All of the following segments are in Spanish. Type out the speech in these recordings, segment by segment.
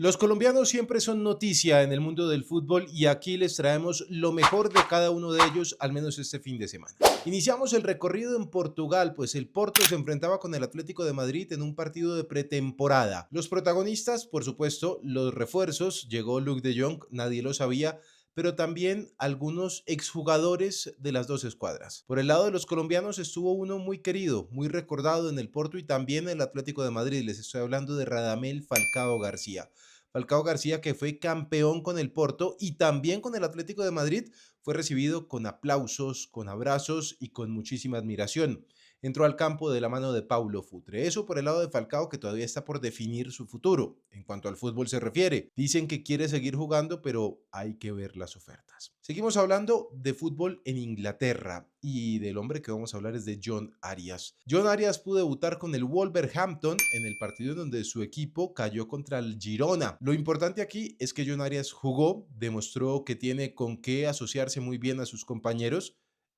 Los colombianos siempre son noticia en el mundo del fútbol y aquí les traemos lo mejor de cada uno de ellos, al menos este fin de semana. Iniciamos el recorrido en Portugal, pues el Porto se enfrentaba con el Atlético de Madrid en un partido de pretemporada. Los protagonistas, por supuesto, los refuerzos, llegó Luuk de Jong, nadie lo sabía, pero también algunos exjugadores de las dos escuadras. Por el lado de los colombianos estuvo uno muy querido, muy recordado en el Porto y también en el Atlético de Madrid. Les estoy hablando de Radamel Falcao García. Falcao García, que fue campeón con el Porto y también con el Atlético de Madrid, fue recibido con aplausos, con abrazos y con muchísima admiración. Entró al campo de la mano de Paulo Futre. Eso por el lado de Falcao, que todavía está por definir su futuro. En cuanto al fútbol se refiere, dicen que quiere seguir jugando, pero hay que ver las ofertas. Seguimos hablando de fútbol en Inglaterra y del hombre que vamos a hablar es de John Arias. John Arias pudo debutar con el Wolverhampton en el partido en donde su equipo cayó contra el Girona. Lo importante aquí es que John Arias jugó, demostró que tiene con qué asociarse muy bien a sus compañeros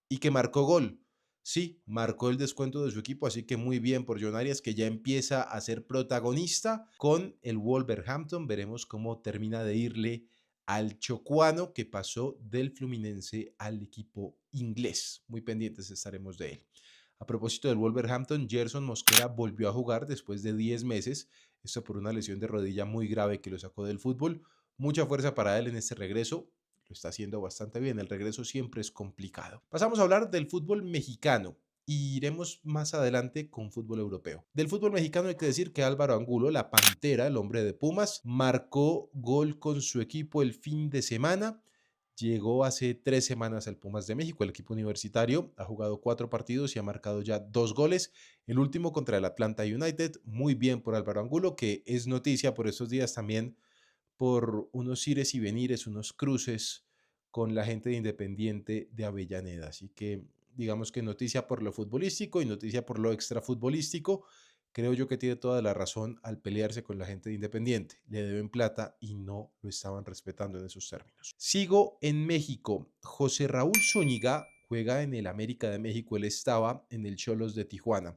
y que marcó gol. Sí, marcó el descuento de su equipo, así que muy bien por John Arias, que ya empieza a ser protagonista con el Wolverhampton. Veremos cómo termina de irle al chocuano que pasó del Fluminense al equipo inglés. Muy pendientes estaremos de él. A propósito del Wolverhampton, Gerson Mosquera volvió a jugar después de 10 meses, esto por una lesión de rodilla muy grave que lo sacó del fútbol. Mucha fuerza para él en este regreso, lo está haciendo bastante bien, el regreso siempre es complicado. Pasamos a hablar del fútbol mexicano y iremos más adelante con fútbol europeo. Del fútbol mexicano hay que decir que Álvaro Angulo, la Pantera, el hombre de Pumas, marcó gol con su equipo el fin de semana. Llegó hace 3 semanas al Pumas de México, el equipo universitario. Ha jugado 4 partidos y ha marcado ya 2 goles. El último contra el Atlanta United. Muy bien por Álvaro Angulo, que es noticia por estos días también por unos ires y venires, unos cruces con la gente de Independiente de Avellaneda. Así que digamos que noticia por lo futbolístico y noticia por lo extrafutbolístico. Creo yo que tiene toda la razón al pelearse con la gente de Independiente. Le deben plata y no lo estaban respetando en esos términos. Sigo en México. José Raúl Zúñiga juega en el América de México. Él estaba en el Xolos de Tijuana.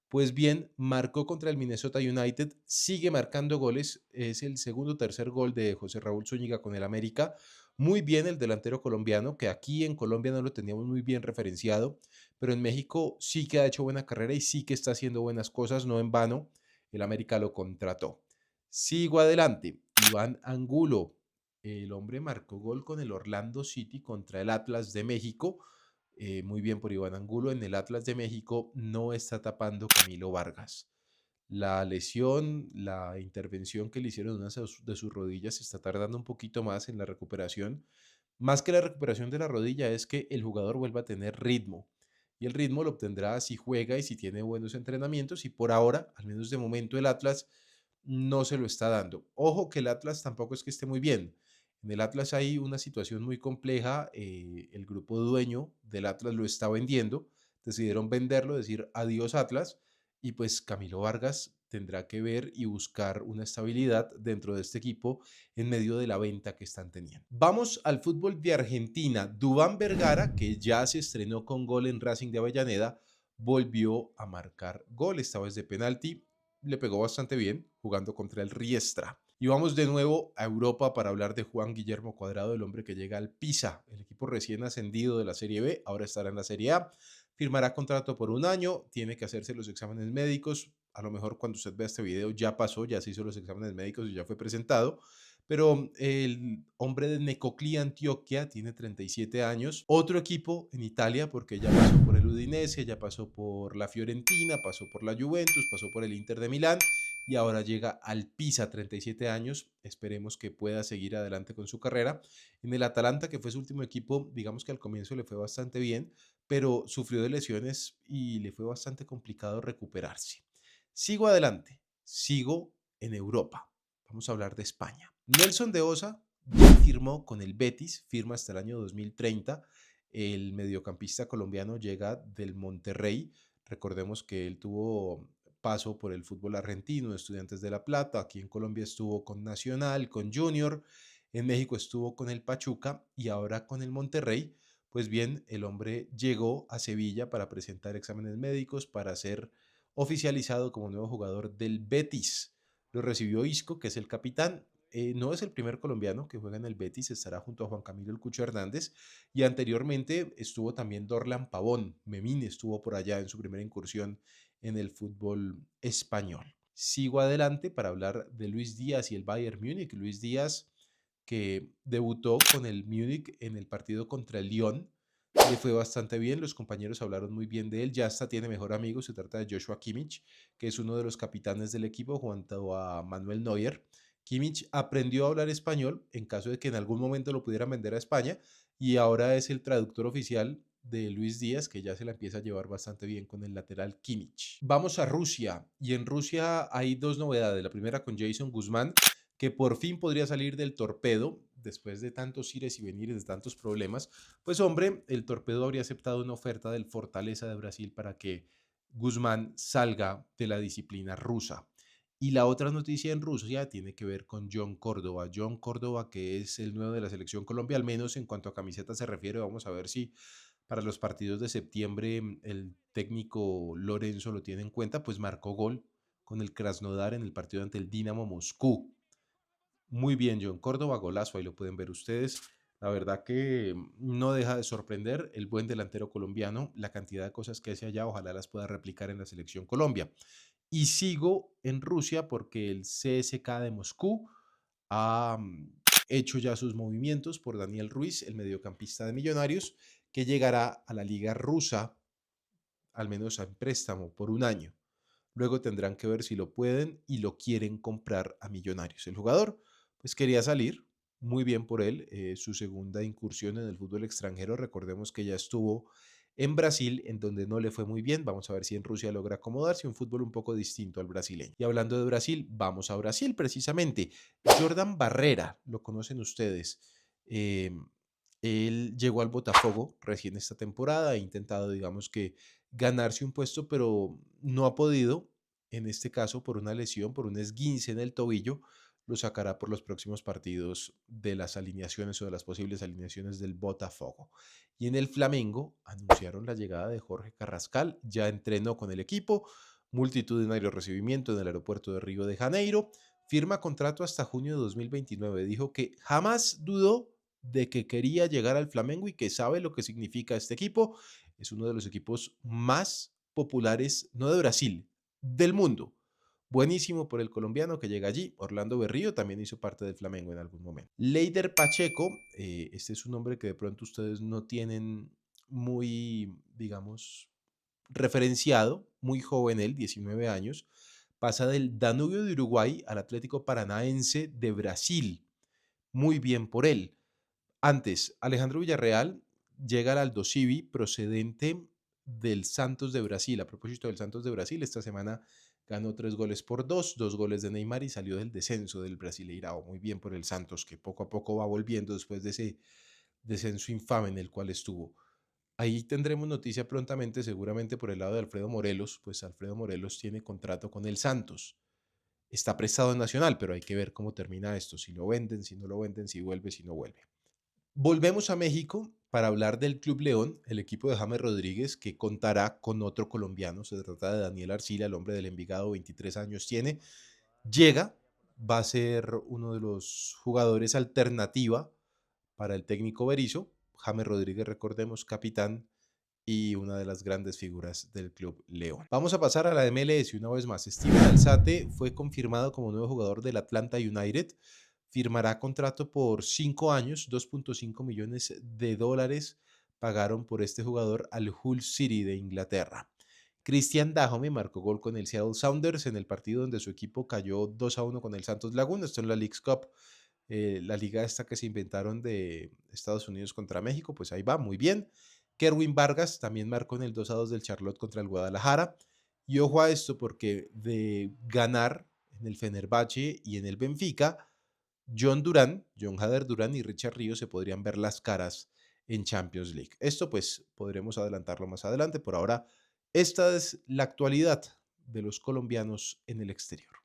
Pues bien, marcó contra el Minnesota United, sigue marcando goles, es el segundo o tercer gol de José Raúl Zúñiga con el América. Muy bien el delantero colombiano, que aquí en Colombia no lo teníamos muy bien referenciado, pero en México sí que ha hecho buena carrera y sí que está haciendo buenas cosas, no en vano, el América lo contrató. Sigo adelante, Iván Angulo, el hombre marcó gol con el Orlando City contra el Atlas de México. Muy bien por Iván Angulo. En el Atlas de México no está tapando Camilo Vargas. La lesión, la intervención que le hicieron en una de sus rodillas está tardando un poquito más en la recuperación. Más que la recuperación de la rodilla es que el jugador vuelva a tener ritmo. Y el ritmo lo obtendrá si juega y si tiene buenos entrenamientos. Y por ahora, al menos de momento, el Atlas no se lo está dando. Ojo que el Atlas tampoco es que esté muy bien. En el Atlas hay una situación muy compleja. El grupo dueño del Atlas lo está vendiendo. Decidieron venderlo, decir adiós Atlas. Y pues Camilo Vargas tendrá que ver y buscar una estabilidad dentro de este equipo en medio de la venta que están teniendo. Vamos al fútbol de Argentina. Duván Vergara, que ya se estrenó con gol en Racing de Avellaneda, volvió a marcar gol, esta vez de penalti. Le pegó bastante bien jugando contra el Riestra. Y vamos de nuevo a Europa para hablar de Juan Guillermo Cuadrado, el hombre que llega al Pisa, el equipo recién ascendido de la Serie B, ahora estará en la Serie A. Firmará contrato por un año, tiene que hacerse los exámenes médicos. A lo mejor cuando usted vea este video ya pasó, ya se hizo los exámenes médicos y ya fue presentado. Pero el hombre de Necoclí, Antioquia, tiene 37 años. Otro equipo en Italia, porque ya pasó por el Udinese, ya pasó por la Fiorentina, pasó por la Juventus, pasó por el Inter de Milán y ahora llega al Pisa, 37 años. Esperemos que pueda seguir adelante con su carrera. En el Atalanta, que fue su último equipo, digamos que al comienzo le fue bastante bien, pero sufrió de lesiones y le fue bastante complicado recuperarse. Sigo adelante, sigo en Europa. Vamos a hablar de España. Nelson de Osa ya firmó con el Betis, firma hasta el año 2030. El mediocampista colombiano llega del Monterrey. Recordemos que él tuvo paso por el fútbol argentino, Estudiantes de La Plata. Aquí en Colombia estuvo con Nacional, con Junior. En México estuvo con el Pachuca y ahora con el Monterrey. Pues bien, el hombre llegó a Sevilla para presentar exámenes médicos, para ser oficializado como nuevo jugador del Betis. Lo recibió Isco, que es el capitán. no es el primer colombiano que juega en el Betis, estará junto a Juan Camilo El Cucho Hernández y anteriormente estuvo también Dorlan Pavón, Memín estuvo por allá en su primera incursión en el fútbol español. Sigo adelante para hablar de Luis Díaz y el Bayern Múnich. Luis Díaz, que debutó con el Múnich en el partido contra el Lyon, le fue bastante bien, los compañeros hablaron muy bien de él, ya hasta tiene mejor amigo, se trata de Joshua Kimmich, que es uno de los capitanes del equipo junto a Manuel Neuer. Kimmich aprendió a hablar español en caso de que en algún momento lo pudieran vender a España y ahora es el traductor oficial de Luis Díaz, que ya se la empieza a llevar bastante bien con el lateral Kimmich. Vamos a Rusia y en Rusia hay dos novedades. La primera con Jason Guzmán, que por fin podría salir del Torpedo después de tantos ires y venires, de tantos problemas. Pues hombre, el Torpedo habría aceptado una oferta del Fortaleza de Brasil para que Guzmán salga de la disciplina rusa. Y la otra noticia en Rusia tiene que ver con John Córdoba. John Córdoba, que es el nuevo de la selección Colombia, al menos en cuanto a camiseta se refiere. Vamos a ver si para los partidos de septiembre el técnico Lorenzo lo tiene en cuenta, pues marcó gol con el Krasnodar en el partido ante el Dinamo Moscú. Muy bien, John Córdoba, golazo, ahí lo pueden ver ustedes. La verdad que no deja de sorprender el buen delantero colombiano, la cantidad de cosas que hace allá, ojalá las pueda replicar en la selección Colombia. Y sigo en Rusia porque el CSKA de Moscú ha hecho ya sus movimientos por Daniel Ruiz, el mediocampista de Millonarios, que llegará a la liga rusa, al menos en préstamo, por un año. Luego tendrán que ver si lo pueden y lo quieren comprar a Millonarios. El jugador pues quería salir, muy bien por él, su segunda incursión en el fútbol extranjero. Recordemos que ya estuvo en Brasil, en donde no le fue muy bien. Vamos a ver si en Rusia logra acomodarse, un fútbol un poco distinto al brasileño. Y hablando de Brasil, vamos a Brasil precisamente. Jordan Barrera, lo conocen ustedes. Eh, Él llegó al Botafogo recién esta temporada, ha intentado, digamos que, ganarse un puesto, pero no ha podido. En este caso, por una lesión, por un esguince en el tobillo, lo sacará por los próximos partidos de las alineaciones o de las posibles alineaciones del Botafogo. Y en el Flamengo anunciaron la llegada de Jorge Carrascal, ya entrenó con el equipo, multitudinario recibimiento en el aeropuerto de Río de Janeiro, firma contrato hasta junio de 2029. Dijo que jamás dudó de que quería llegar al Flamengo y que sabe lo que significa este equipo. Es uno de los equipos más populares, no de Brasil, del mundo. Buenísimo por el colombiano que llega allí. Orlando Berrío también hizo parte del Flamengo en algún momento. Leider Pacheco, este es un nombre que de pronto ustedes no tienen muy, digamos, referenciado, muy joven él, 19 años, pasa del Danubio de Uruguay al Atlético Paranaense de Brasil. Muy bien por él. Antes, Alejandro Villarreal llega al Aldo Civi procedente del Santos de Brasil. A propósito del Santos de Brasil, esta semana ganó 3-2 goles, 2 goles de Neymar y salió del descenso del Brasileirao. Muy bien por el Santos, que poco a poco va volviendo después de ese descenso infame en el cual estuvo. Ahí tendremos noticia prontamente, seguramente por el lado de Alfredo Morelos, pues Alfredo Morelos tiene contrato con el Santos. Está prestado en Nacional, pero hay que ver cómo termina esto, si lo venden, si no lo venden, si vuelve, si no vuelve. Volvemos a México para hablar del Club León, el equipo de James Rodríguez, que contará con otro colombiano. Se trata de Daniel Arcila, el hombre del Envigado, 23 años tiene. Llega, va a ser uno de los jugadores alternativa para el técnico Berizzo. James Rodríguez, recordemos, capitán y una de las grandes figuras del Club León. Vamos a pasar a la MLS una vez más. Steven Alzate fue confirmado como nuevo jugador del Atlanta United. Firmará contrato por 5 años, 2.5 millones de dólares pagaron por este jugador al Hull City de Inglaterra. Christian Dajome marcó gol con el Seattle Sounders en el partido donde su equipo cayó 2-1 con el Santos Laguna. Esto en la Leagues Cup, la liga esta que se inventaron de Estados Unidos contra México. Pues ahí va, muy bien. Kerwin Vargas también marcó en el 2-2 del Charlotte contra el Guadalajara. Y ojo a esto porque de ganar en el Fenerbahce y en el Benfica, John Hader Durán y Richard Ríos se podrían ver las caras en Champions League. Esto pues podremos adelantarlo más adelante. Por ahora, esta es la actualidad de los colombianos en el exterior.